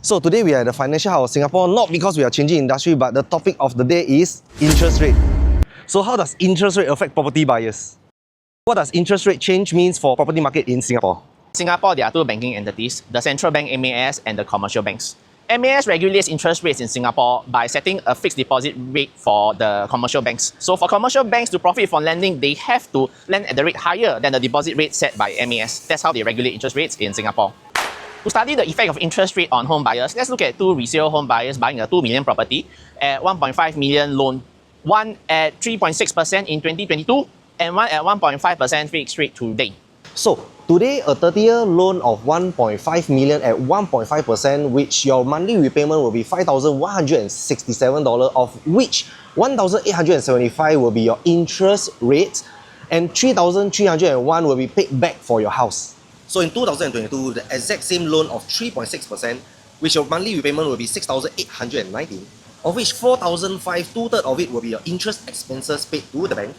So today we are at the Financial House of Singapore, not because we are changing industry, but the topic of the day is interest rate. So how does interest rate affect property buyers? What does interest rate change means for property market in Singapore? Singapore, there are two banking entities, the Central Bank MAS and the commercial banks. MAS regulates interest rates in Singapore by setting a fixed deposit rate for the commercial banks. So for commercial banks to profit from lending, they have to lend at the rate higher than the deposit rate set by MAS. That's how they regulate interest rates in Singapore. To study the effect of interest rate on home buyers, let's look at two resale home buyers buying a 2 million property at 1.5 million loan. One at 3.6% in 2022 and one at 1.5% fixed rate today. So today a 30-year loan of 1.5 million at 1.5%, which your monthly repayment will be $5,167, of which $1,875 will be your interest rate and $3,301 will be paid back for your house. So in 2022, the exact same loan of 3.6%, which your monthly repayment will be $6,819, of which $4,500, two-thirds of it will be your interest expenses paid to the bank,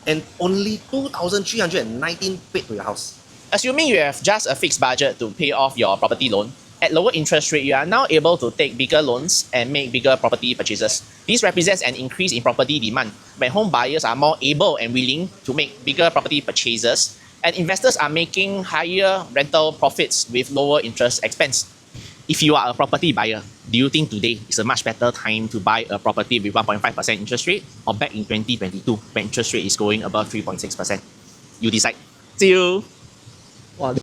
and only $2,319 paid to your house. Assuming you have just a fixed budget to pay off your property loan, at lower interest rate, you are now able to take bigger loans and make bigger property purchases. This represents an increase in property demand when home buyers are more able and willing to make bigger property purchases, and investors are making higher rental profits with lower interest expense. If you are a property buyer, do you think today is a much better time to buy a property with 1.5% interest rate, or back in 2022 when interest rate is going above 3.6%? You decide. See you! Wow.